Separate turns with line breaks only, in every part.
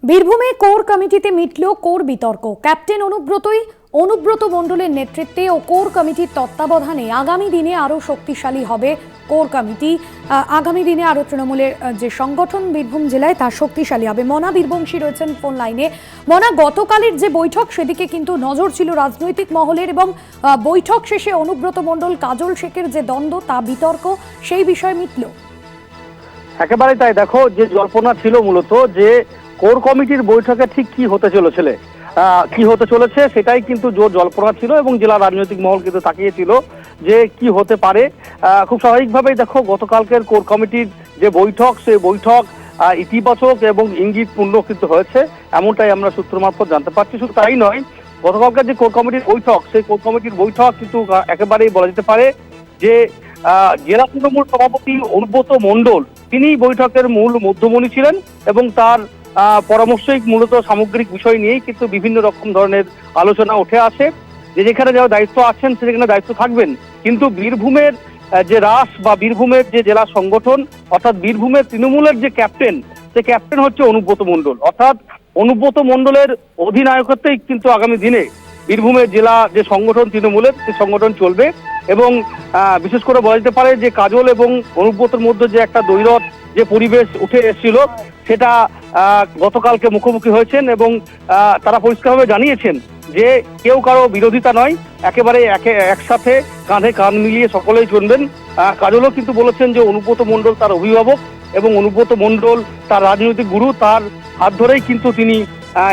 বীরভূমে কোর কমিটিতে মিটল কোর বিতর্ক। ক্যাপ্টেন অনুব্রত মণ্ডলের নেতৃত্বে ও কোর কমিটির তত্ত্বাবধানে আগামী দিনে আরো শক্তিশালী হবে কোর কমিটি। আগামী দিনে আরো তৃণমূলের যে সংগঠন বীরভূম জেলায় তা শক্তিশালী হবে। মনা বীরবংশী রয়েছেন ফোন লাইনে। মনা, গতকালের যে বৈঠক সেদিকে কিন্তু নজর ছিল রাজনৈতিক মহলের, এবং বৈঠক শেষে অনুব্রত মণ্ডল কাজল শেখের যে দ্বন্দ্ব তা বিতর্ক সেই বিষয়ে মিটল।
একেবারে তাই। দেখো, যে জল্পনা ছিল মূলত যে কোর কমিটির বৈঠকে ঠিক কি হতে চলেছে সেটাই কিন্তু জোর জল্পনা ছিল, এবং জেলা রাজনৈতিক মহল কিন্তু তাকিয়েছিল যে কি হতে পারে। খুব স্বাভাবিকভাবেই দেখো, গতকালকের কোর কমিটির যে বৈঠক, সেই বৈঠক ইতিবাচক এবং ইঙ্গিতপূর্ণ কিন্তু হয়েছে, এমনটাই আমরা সূত্র মারফত জানতে পারছি। শুধু তাই নয়, গতকালকার যে কোর কমিটির বৈঠক, সেই কোর কমিটির বৈঠক কিন্তু একেবারেই বলা যেতে পারে যে জেলা তৃণমূল সভাপতি অনুব্রত মণ্ডল তিনি বৈঠকের মূল মধ্যমণি ছিলেন, এবং তার পরামর্শই মূলত সামগ্রিক বিষয় নিয়েই কিন্তু বিভিন্ন রকম ধরনের আলোচনা উঠে আসে। যে যেখানে যারা দায়িত্ব আছেন সেখানে দায়িত্ব থাকবেন, কিন্তু বীরভূমের যে রাস বা বীরভূমের যে জেলা সংগঠন, অর্থাৎ বীরভূমের তৃণমূলের যে ক্যাপ্টেন, সে ক্যাপ্টেন হচ্ছে অনুব্রত মণ্ডল। অর্থাৎ অনুব্রত মণ্ডলের অধিনায়কত্বেই কিন্তু আগামী দিনে বীরভূমের জেলা যে সংগঠন তৃণমূলের, সে সংগঠন চলবে। এবং বিশেষ করে বলা যেতে পারে যে কাজল এবং অনুব্রতর মধ্যে যে একটা দ্বৈরথ যে পরিবেশ উঠে এসেছিল, সেটা গতকালকে মুখোমুখি হয়েছেন, এবং তারা পরিষ্কারভাবে জানিয়েছেন যে কেউ কারো বিরোধিতা নয়, একেবারে একসাথে কাঁধে কাঁধ মিলিয়ে সকলেই চলবেন। কাজলও কিন্তু বলেছেন যে অনুব্রত মণ্ডল তার অভিভাবক, এবং অনুব্রত মণ্ডল তার রাজনৈতিক গুরু, তার হাত ধরেই কিন্তু তিনি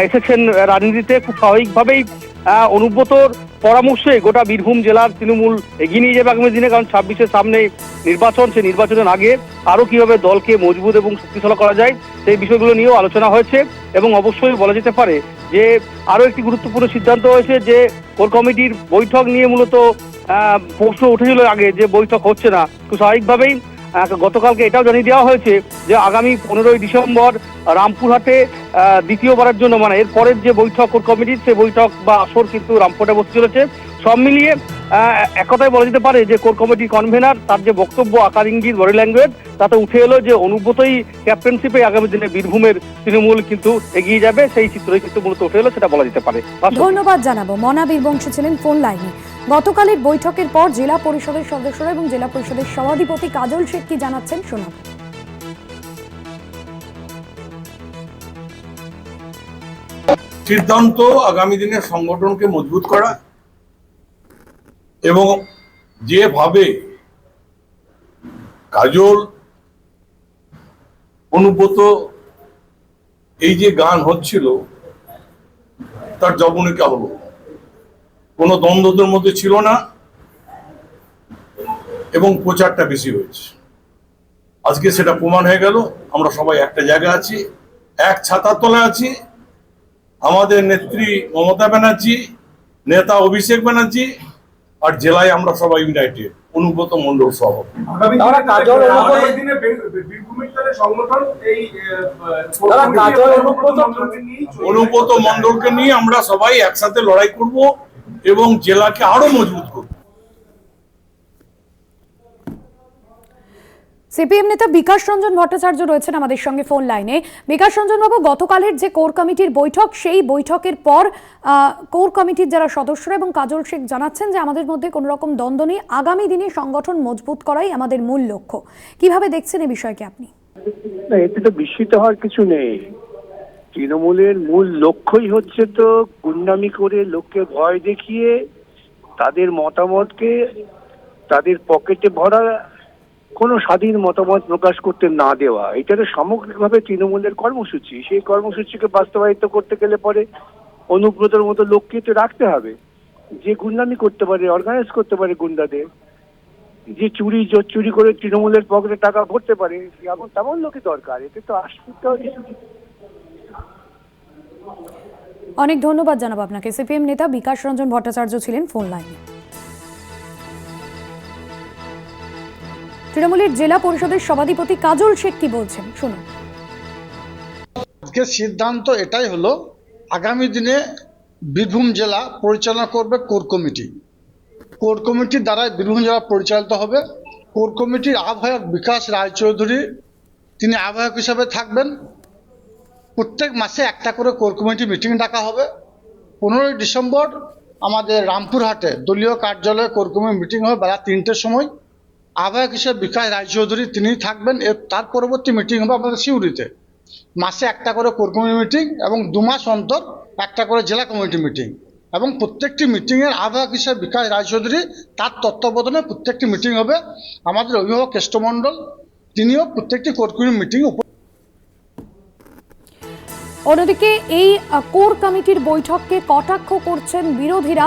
এসেছেন রাজনীতিতে। খুব স্বাভাবিকভাবেই অনুব্রতর পরামর্শে গোটা বীরভূম জেলার তৃণমূল এগিয়ে নিয়ে যাবে আগামী দিনে, কারণ 26-এর সামনে নির্বাচন, সেই নির্বাচনের আগে আরো কিভাবে দলকে মজবুত এবং শক্তিশালী করা যায় সেই বিষয়গুলো নিয়েও আলোচনা হয়েছে। এবং অবশ্যই বলা যেতে পারে যে আরো একটি গুরুত্বপূর্ণ সিদ্ধান্ত হয়েছে যে কোর কমিটির বৈঠক নিয়ে মূলত প্রশ্ন উঠেছিল আগে যে বৈঠক হচ্ছে না। খুব স্বাভাবিকভাবেই গতকালকে এটাও জানিয়ে দেওয়া হয়েছে যে আগামী 15ই ডিসেম্বর রামপুরহাটে দ্বিতীয়বারের জন্য, মানে এর পরের যে বৈঠক কোর কমিটির, সে বৈঠক বা আসর কিন্তু রামপুরহাটে বসতে চলেছে। সব মিলিয়ে এক কথায় বলা যেতে পারে যে কোর কমিটির কনভেনার তার যে বক্তব্য, আকার ইঙ্গিত, বডি ল্যাঙ্গুয়েজ, তাতে উঠে এলো যে অনুব্রতই ক্যাপ্টেনশিপে আগামী দিনে বীরভূমের তৃণমূল কিন্তু এগিয়ে যাবে, সেই চিত্রই কিন্তু মূলত উঠে এলো, সেটা বলা যেতে পারে।
ধন্যবাদ জানাবো। মনা বীরবংশী ছিলেন ফোন লাইনে। গতকালের বৈঠকের পর জেলা পরিষদের সদস্যরা এবং জেলা পরিষদের সভাধিপতি কাজল শেখ কি জানাচ্ছেন শোনাব।
সিদ্ধান্ত আগামী দিনের সংগঠনকে মজবুত করা, এবং যেভাবে কাজল অনুব্রত এই যে গান হচ্ছিল তার জবনিকা হলো, কোনো দ্বন্দ্বদের মধ্যে ছিল না, এবং প্রচারটা বেশি হয়েছে। আজকে সেটা প্রমাণ হয়ে গেল। আমরা সবাই একটা জায়গায় আছি, এক ছাতার তলায় আছি। আমাদের নেত্রী মমতা ব্যানার্জি, নেতা অভিষেক ব্যানার্জি, আর জেলায় আমরা সবাই ইউনাইটেড, অনুব্রত মণ্ডল সহ। অনুব্রত মণ্ডলকে নিয়ে আমরা সবাই একসাথে লড়াই করব এবং জেলাকে আরো মজবুত করব।
সিপিএম নেতা বিকাশ রঞ্জন ভট্টাচার্য রয়েছেন আমাদের সঙ্গে ফোন লাইনে। বিকাশ রঞ্জন বাবু, গতকালের যে কোর কমিটির বৈঠক, সেই বৈঠকের পর কোর কমিটির যারা সদস্যরা এবং কাজল শেখ জানাচ্ছেন যে আমাদের মধ্যে কোনো রকম দ্বন্দ্ব নেই, আগামী দিনে সংগঠন মজবুত করাই আমাদের মূল লক্ষ্য। কিভাবে দেখছেন এই বিষয়কে আপনি?
এতে তো বিস্মিত হওয়ার কিছু নেই। তৃণমূলের মূল লক্ষ্যই হচ্ছে তো গুন্ডামি করে, লোককে ভয় দেখিয়ে তাদের মতামতকে তাদের পকেটে ভরা, কোনো স্বাধীন মতামত প্রকাশ করতে না দেওয়া। এটা তো সামগ্রিকভাবে তৃণমূলের কর্মসূচি। সেই কর্মসূচিকে বাস্তবায়িত করতে গেলে পরে অনুব্রতর মতো লোককে তো রাখতে হবে, যে গুন্ডামি করতে পারে, অর্গানাইজ করতে পারে গুন্ডাদের, যে চুরি করে তৃণমূলের পকেটে টাকা ভরতে পারে, তেমন লোকই দরকার। এতে তো আসতে হবে।
অনেক ধন্যবাদ জানাবো আপনাকে। সিপিএম নেতা বিকাশ রঞ্জন ভট্টাচার্য ছিলেন ফোন লাইনে। তৃণমূলের জেলা পরিষদের সভাধিপতি কাজল শেখ কি বলছেন শুনুন।
আজকের সিদ্ধান্ত এটাই হলো, আগামী দিনে বীরভূম জেলা পরিচালনা করবে কোর কমিটি। কোর কমিটির দ্বারাই বীরভূম জেলা পরিচালিত হবে। কোর কমিটির আহ্বায়ক বিকাশ রায়চৌধুরী, তিনি আহ্বায়ক হিসাবে থাকবেন। প্রত্যেক মাসে একটা করে কোর কমিটি মিটিং ডাকা হবে। 15ই ডিসেম্বর আমাদের রামপুরহাটে দলীয় কার্যালয়ে কোর কমিটি মিটিং হবে বেলা 3টের সময়। আহ্বায়ক হিসেবে বিকাশ রায়চৌধুরী তিনি থাকবেন। তার পরবর্তী মিটিং হবে আমাদের সিউড়িতে। মাসে একটা করে কোর কমিটি মিটিং এবং 2 মাস অন্তর একটা করে জেলা কমিটি মিটিং, এবং প্রত্যেকটি মিটিংয়ের আহ্বায়ক হিসেবে বিকাশ রায়চৌধুরী, তার তত্ত্বাবধানে প্রত্যেকটি মিটিং হবে। আমাদের অভিভাবক কেষ্টমণ্ডল তিনিও প্রত্যেকটি কোর কমিটি মিটিং।
অন্যদিকে এই কোর কমিটির বৈঠককে কটাক্ষ করছেন বিরোধীরা।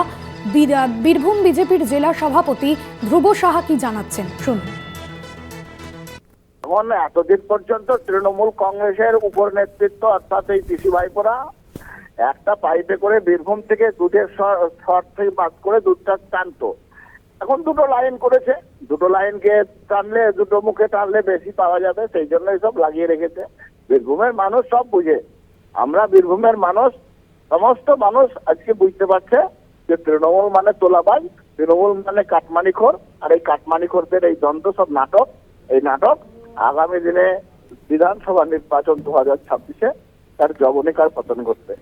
বীরভূম বিজেপির জেলা সভাপতি ধ্রুব সাহা কি জানাচ্ছেন শুনুন।
এখন এতদিন পর্যন্ত তৃণমূল কংগ্রেসের উপর নেতৃত্ব অর্থাৎ এই পিসি ভাইপোরা একটা পাইপে করে বীরভূম থেকে দুধের শর্ট থেকে বাদ করে দুধটা টানতো। এখন দুটো লাইন করেছে, দুটো লাইনকে টানলে, দুটো মুখে টানলে বেশি পাওয়া যাবে, সেই জন্য সব লাগিয়ে রেখেছে। বীরভূমের মানুষ সব বুঝে, আমরা বীরভূমের মানুষ, সমস্ত মানুষ আজকে বুঝতে পারছে যে তৃণমূল মানে তোলাবাজ, তৃণমূল মানে কাটমানিখোর, আর এই কাটমানিখোরদের এই দ্বন্দ্ব সব নাটক। এই নাটক আগামী দিনে বিধানসভা নির্বাচন 2026-এ তার জবনিকার পতন ঘটবে।